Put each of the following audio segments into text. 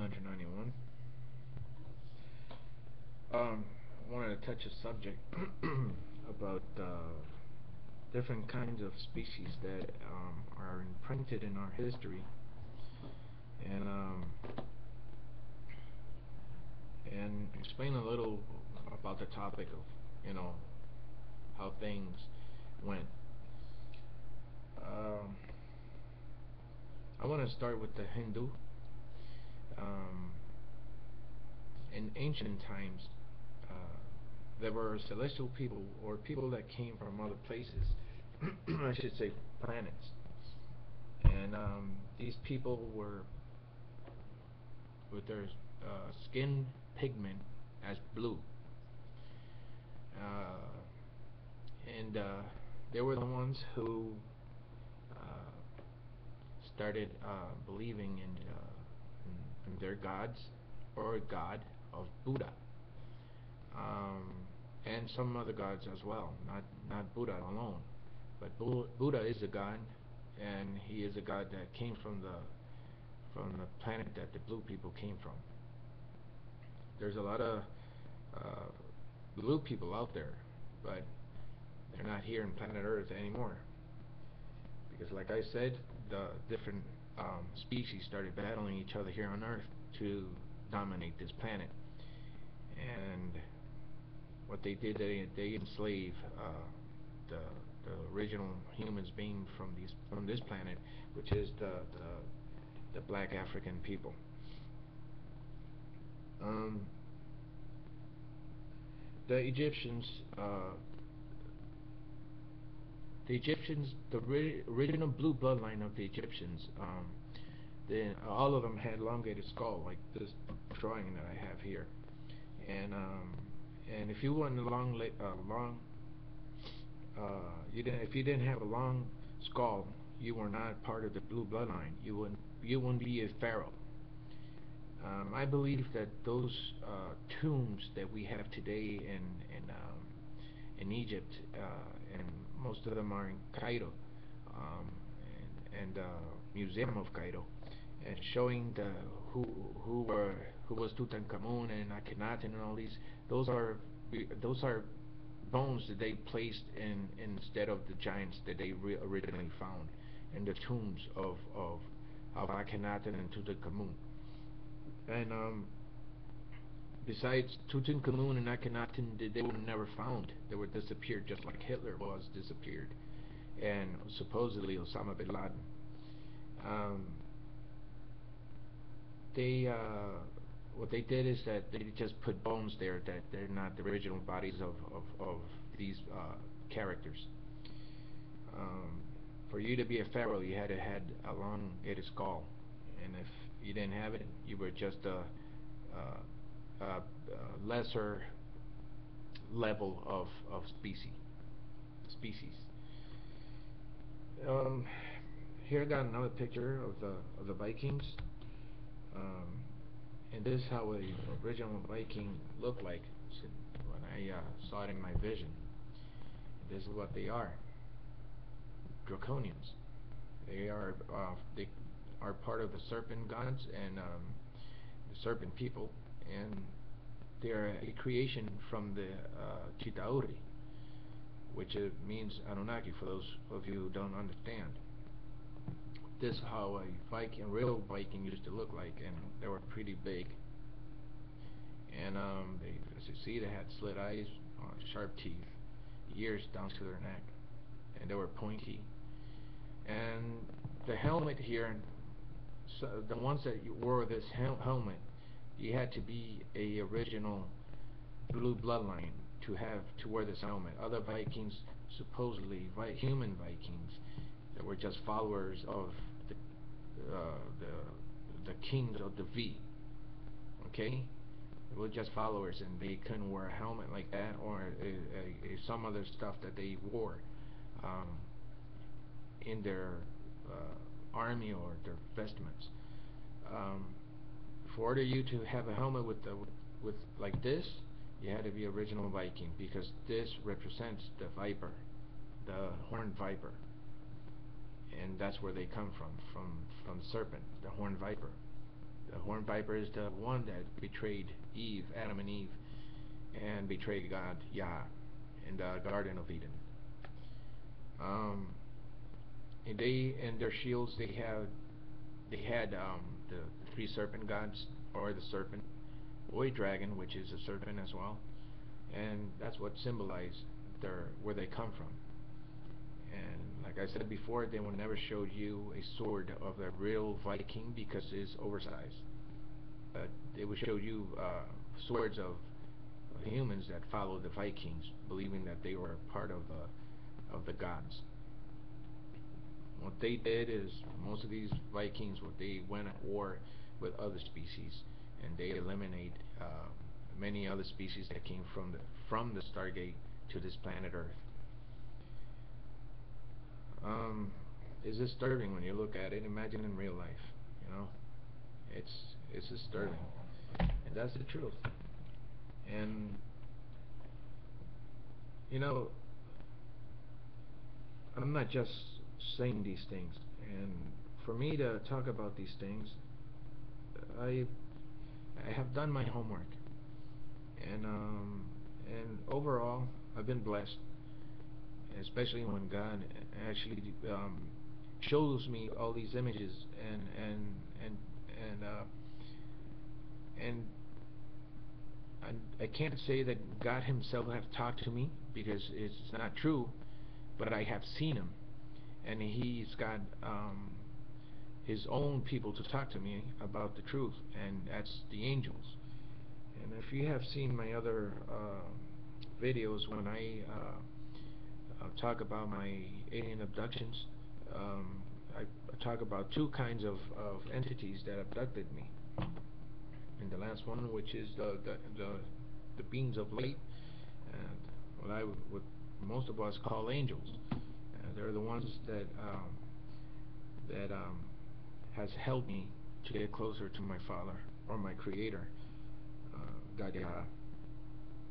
191. I wanted to touch a subject about different kinds of species that are imprinted in our history, and explain a little about the topic of how things went. Um, I want to start with the Hindu. Um, in ancient times, uh, there were celestial people or people that came from other places. I should say planets, and these people were with their skin pigment as blue, uh, and they were the ones who started believing in their gods or god of Buddha, um, and some other gods as well, not Buddha alone, but Buddha is a god, and he is a god that came from the planet that the blue people came from. There's a lot of uh, blue people out there, but they're not here in planet Earth anymore because, like I said, the different species started battling each other here on Earth to dominate this planet. And what they did, they enslaved the the original humans being from this planet, which is the black African people. Um, the Egyptians, uh, the original blue bloodline of the Egyptians, all of them had elongated skull, like this drawing that I have here. And if you want a you didn't if you didn't have a long skull, you were not part of the blue bloodline. You wouldn't be a pharaoh. I believe that those tombs that we have today in Egypt, and most of them are in Cairo, and Museum of Cairo, and showing the who who were who was Tutankhamun and Akhenaten and all these. Those are those are bones that they placed in instead of the giants that they originally found in the tombs of Akhenaten and Tutankhamun. And besides Tutankhamun and Akhenaten, they were never found. They were disappeared, just like Hitler was disappeared, and supposedly Osama bin Laden. Um, they what they did is that they just put bones there that they're not the original bodies of these characters. Um, for you to be a pharaoh, you had to had a long-headed skull, and if you didn't have it, you were just a lesser level of species. Um, Here I got another picture of the Vikings, um, and this is how a original Viking looked like when I saw it in my vision. This is what they are: draconians. They are part of the serpent gods and the serpent people, and they are a creation from the Chitauri, which means Anunnaki. For those of you who don't understand, this is how a real Viking used to look like, and they were pretty big. And as you see, they had slit eyes, sharp teeth, ears down to their neck, and they were pointy. And the helmet here, so the ones that wore this helmet, you had to be a original blue bloodline to wear this helmet. Other Vikings, supposedly human Vikings, that were just followers of the uh, the kings of the V. Okay, they were just followers, and they couldn't wear a helmet like that or some other stuff that they wore um, in their army or their vestments. Um, for order you to have a helmet with like this, you had to be original Viking because this represents the viper, the horned viper, and that's where they come from the serpent, the horned viper. The horned viper is the one that betrayed Eve, Adam and Eve, and betrayed God, Yah, in the Garden of Eden. And they in their shields they had the three serpent gods, or the serpent, or a dragon, which is a serpent as well, and that's what symbolized where they come from. And like I said before, they will never show you a sword of a real Viking because it's oversized. They will show you swords of humans that followed the Vikings, believing that they were part of the gods. What they did is, most of these Vikings, what they went at war with other species, and they eliminate many other species that came from the Stargate to this planet Earth. It's disturbing when you look at it. Imagine in real life, you know, it's disturbing, and that's the truth. And you know, I'm not just saying these things. And for me to talk about these things, I I have done my homework, and overall, I've been blessed, especially when God actually shows me all these images and and uh, and I can't say that God Himself have talked to me because it's not true, but I have seen Him, and He's got His own people to talk to me about the truth, and that's the angels. And if you have seen my other videos when I talk about my alien abductions, I talk about two kinds of entities that abducted me. And the last one, which is the beings of light, and what most of us call angels. They're the ones that has helped me to get closer to my Father, or my Creator, God Yah.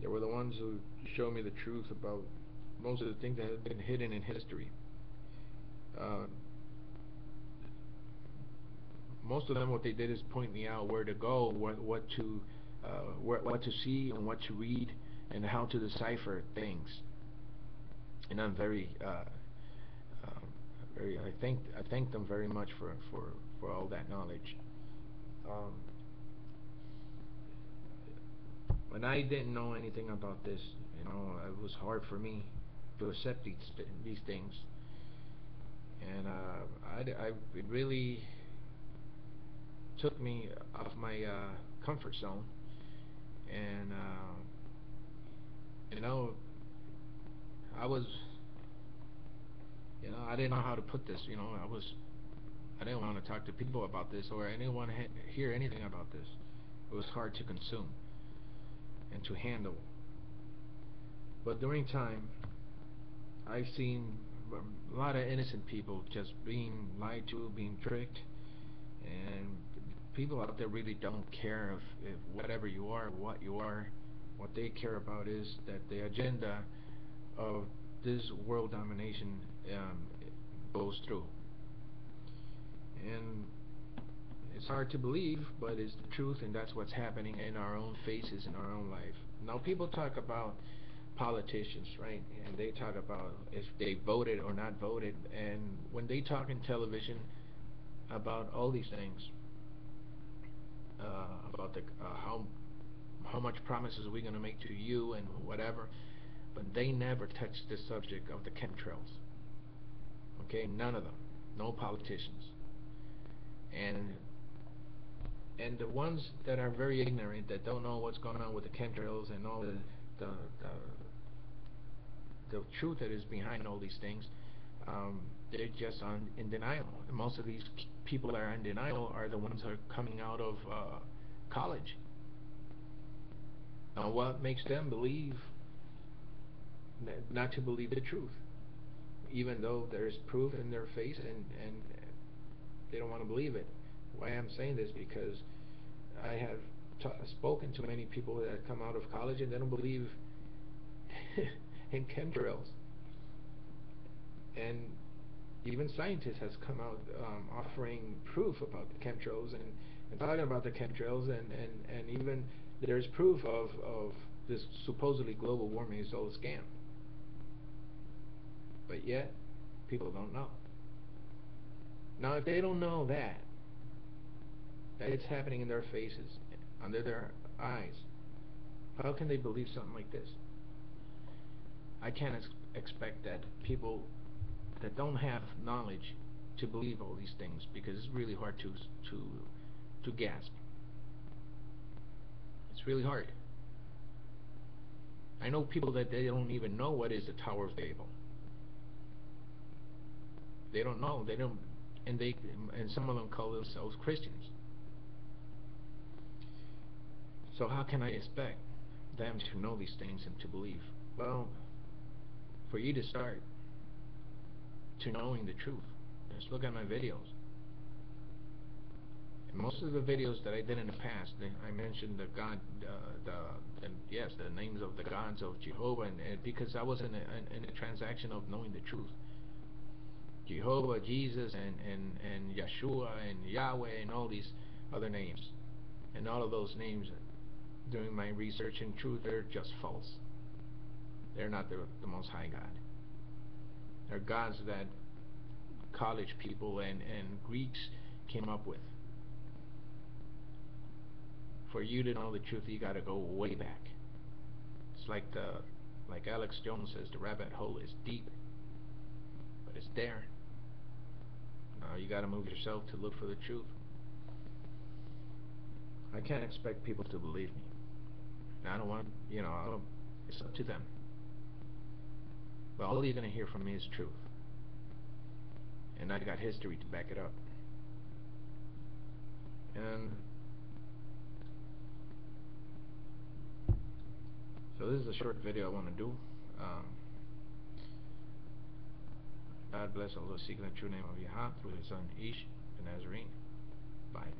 They were the ones who showed me the truth about most of the things that have been hidden in history. Uh, Most of them, what they did is point me out where to go, what to see, and what to read, and how to decipher things. And I'm uh, I thank them very much for all that knowledge. Um, when I didn't know anything about this, it was hard for me to accept these things, and it really took me off my comfort zone, and you know, I was, I didn't know how to put this. I didn't want to talk to people about this, or I didn't want to hear anything about this. It was hard to consume and to handle. But during time, I've seen a lot of innocent people just being lied to, being tricked, and people out there really don't care if whatever you are, what you are. What they care about is that the agenda of this world domination um, goes through. And it's hard to believe, but it's the truth, and that's what's happening in our own faces, in our own life. Now, people talk about politicians, right? And they talk about if they voted or not voted. And when they talk in television about all these things, about how much promises are we going to make to you and whatever, but they never touch the subject of the chemtrails. Okay, none of them, no politicians, and the ones that are very ignorant, that don't know what's going on with the chemtrails and all the the truth that is behind all these things, um, they're just in denial. And most of these people that are in denial are the ones that are coming out of college. Now, what makes them believe not to believe the truth, even though there's proof in their face, and they don't want to believe it? Why I'm saying this, because I have spoken to many people that come out of college and they don't believe in chemtrails, and even scientists has come out offering proof about the chemtrails, and talking about the chemtrails, and even there's proof of this supposedly global warming is all a scam. But yet, people don't know. Now, if they don't know that it's happening in their faces, under their eyes, how can they believe something like this? I can't expect that people that don't have knowledge to believe all these things, because it's really hard to grasp. It's really hard. I know people that they don't even know what is the Tower of Babel. They don't know. They don't, and some of them call themselves Christians. So how can I expect them to know these things and to believe? Well, for you to start to knowing the truth, just look at my videos. And most of the videos that I did in the past, I mentioned the God, yes, the names of the gods of Jehovah, and because I was in a transaction of knowing the truth. Jehovah, Jesus, and Yeshua, and Yahweh, and all these other names. And all of those names, during my research, in truth, they're just false. They're not the Most High God. They're gods that college people and Greeks came up with. For you to know the truth, you got to go way back. It's like Alex Jones says, the rabbit hole is deep, but it's there. You got to move yourself to look for the truth. I can't expect people to believe me. I don't want, it's up to them. But all you're going to hear from me is truth. And I got history to back it up. And so this is a short video I want to do. God bless Allah, seeking the true name of Yahweh through His Son Ish, the Nazarene. Bye.